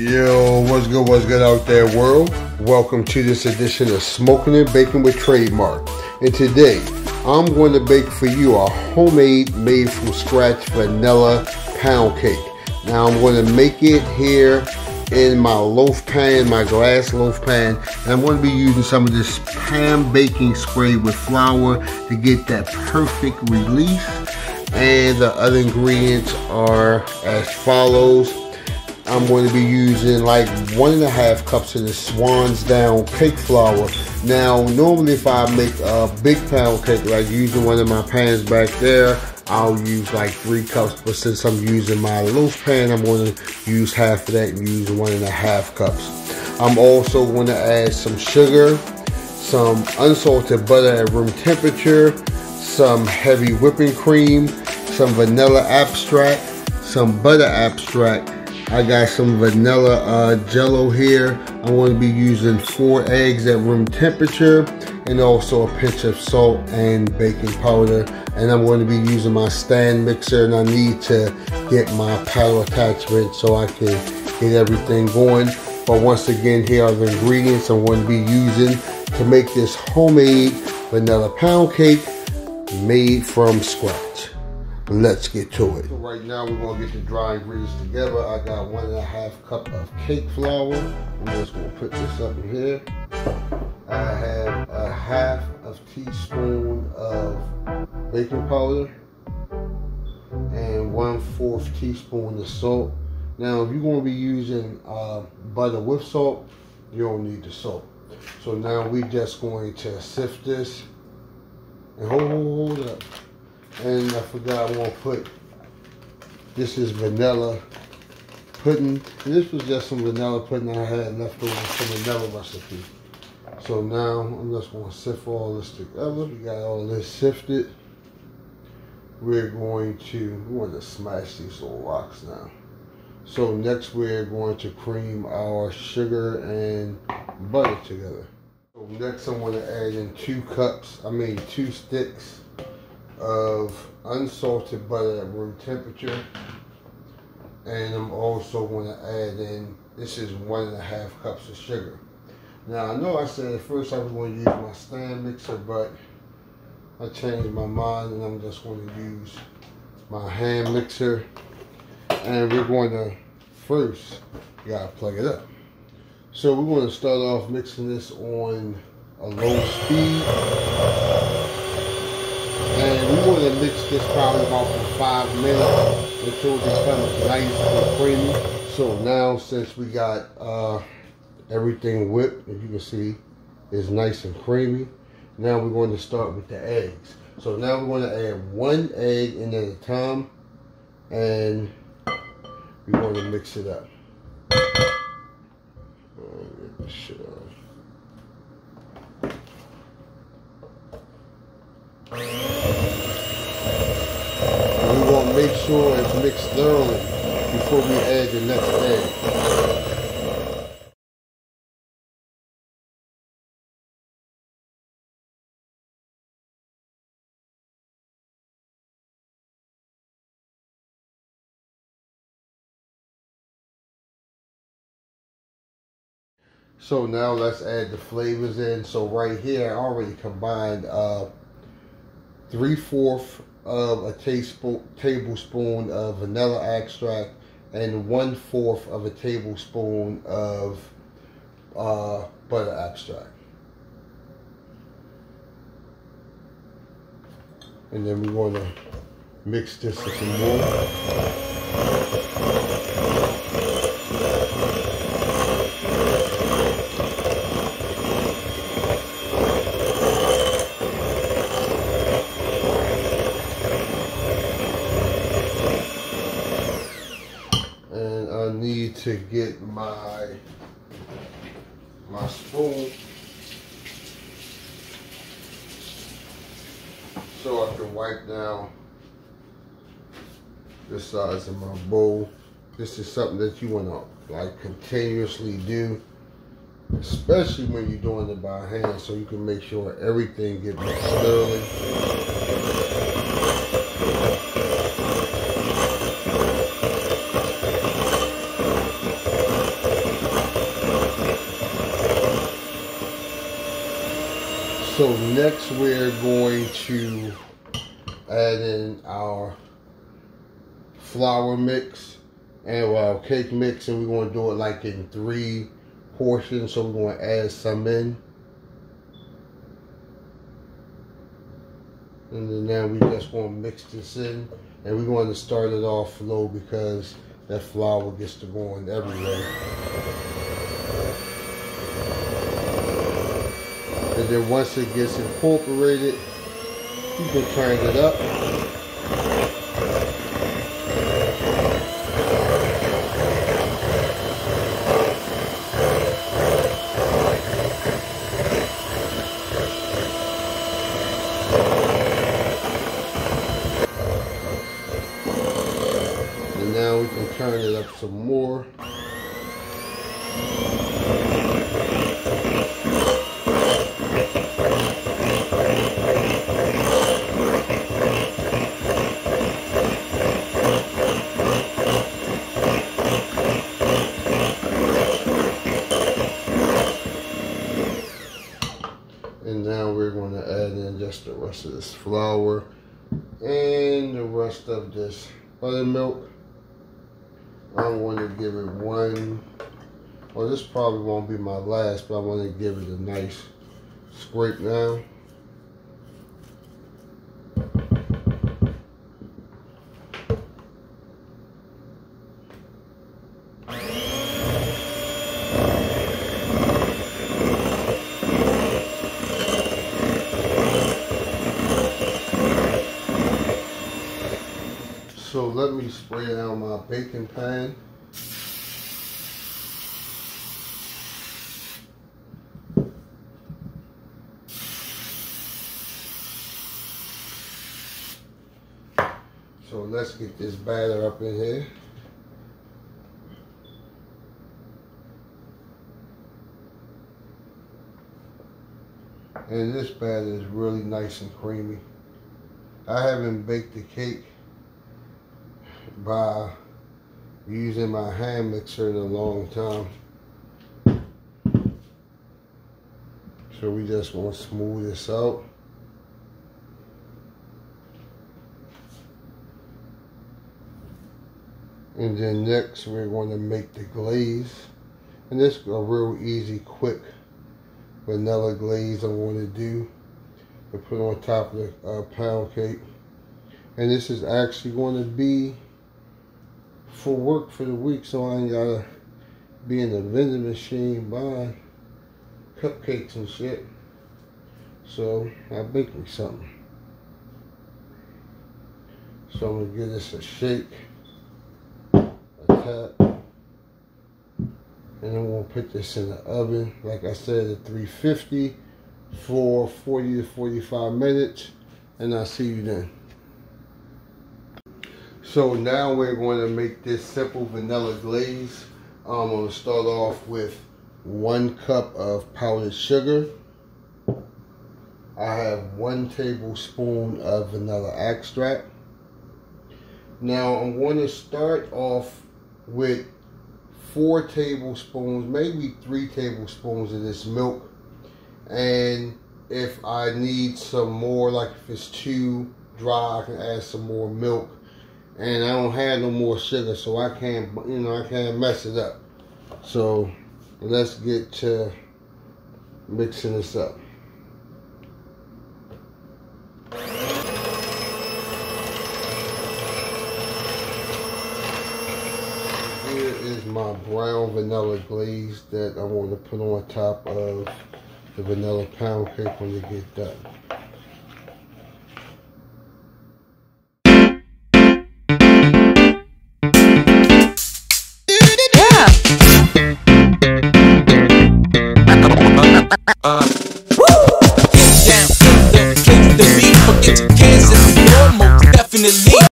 Yo, what's good out there, world? Welcome to this edition of Smoking and Baking with tradeMarc. And today, I'm going to bake for you a homemade, made from scratch vanilla pound cake. Now, I'm going to make it here in my loaf pan, my glass loaf pan. And I'm going to be using some of this pan baking spray with flour to get that perfect release. And the other ingredients are as follows. I'm going to be using like 1.5 cups of the Swan's Down cake flour. Now, normally if I make a big pound cake, like using one of my pans back there, I'll use like 3 cups. But since I'm using my loaf pan, I'm going to use half of that and use 1.5 cups. I'm also going to add some sugar, some unsalted butter at room temperature, some heavy whipping cream, some vanilla extract, some butter extract. I got some vanilla jello here. I'm going to be using 4 eggs at room temperature and also a pinch of salt and baking powder. And I'm going to be using my stand mixer, and I need to get my paddle attachment so I can get everything going. But once again, here are the ingredients I'm going to be using to make this homemade vanilla pound cake made from scratch. Let's get to it. So right now we're going to get the dry ingredients together. I got 1.5 cup of cake flour. I'm just going to put this up in here. I have a 1/2 teaspoon of baking powder and 1/4 teaspoon of salt. Now if you're going to be using butter with salt, you don't need the salt. So now we're just going to sift this and hold up. And I forgot I want to put, this is vanilla pudding. And this was just some vanilla pudding I had left over from another recipe. So now I'm just going to sift all this together. We got all this sifted. We're going to smash these little rocks now. So next we're going to cream our sugar and butter together. So next I'm going to add in 2 sticks of unsalted butter at room temperature, and I'm also going to add in, this is 1.5 cups of sugar. Now I know I said at first I was going to use my stand mixer, but I changed my mind and I'm just going to use my hand mixer. And we're going to first, you gotta plug it up. So we're going to start off mixing this on a low speed. And we want to mix this probably about for 5 minutes until it becomes nice and creamy. So now since we got everything whipped, as you can see, it's nice and creamy. Now we're going to start with the eggs. So now we're going to add 1 egg in at a time, and we're going to mix it up. Get this shit off. We want to make sure it's mixed thoroughly before we add the next egg. So now let's add the flavors in. So right here I already combined 3/4 of a tablespoon of vanilla extract and 1/4 of a tablespoon of butter extract. And then we're going to mix this with some more. Need to get my spoon so I can wipe down this size of my bowl. This is something that you want to like continuously do, especially when you're doing it by hand, so you can make sure everything gets mixed thoroughly. So next we're going to add in our flour mix and our cake mix, and we're going to do it like in 3 portions. So we're going to add some in. And then now we just want to mix this in, and we're going to start it off low because that flour gets to going everywhere. And then once it gets incorporated, you can turn it up. And now we can turn it up some more. And now we're going to add in just the rest of this flour and the rest of this buttermilk. I'm going to give it one, well, this probably won't be my last, but I want to give it a nice scrape now. So let me spray down my baking pan. So let's get this batter up in here. And this batter is really nice and creamy. I haven't baked the cake by using my hand mixer in a long time. So we just want to smooth this out. And then next we're going to make the glaze. And this is a real easy, quick vanilla glaze I'm going to do to put on top of the pound cake. And this is actually going to be for work for the week, so I ain't gotta be in the vending machine buying cupcakes and shit. So I baked me something. So I'm gonna give this a shake, a tap, and I'm gonna put this in the oven, like I said, at 350 for 40 to 45 minutes, and I'll see you then. So now we're going to make this simple vanilla glaze. I'm going to start off with 1 cup of powdered sugar. I have 1 tablespoon of vanilla extract. Now I'm going to start off with 4 tablespoons, maybe 3 tablespoons of this milk. And if I need some more, like if it's too dry, I can add some more milk. And I don't have no more sugar, so I can't, I can't mess it up. So let's get to mixing this up. Here is my brown vanilla glaze that I want to put on top of the vanilla pound cake when you get done.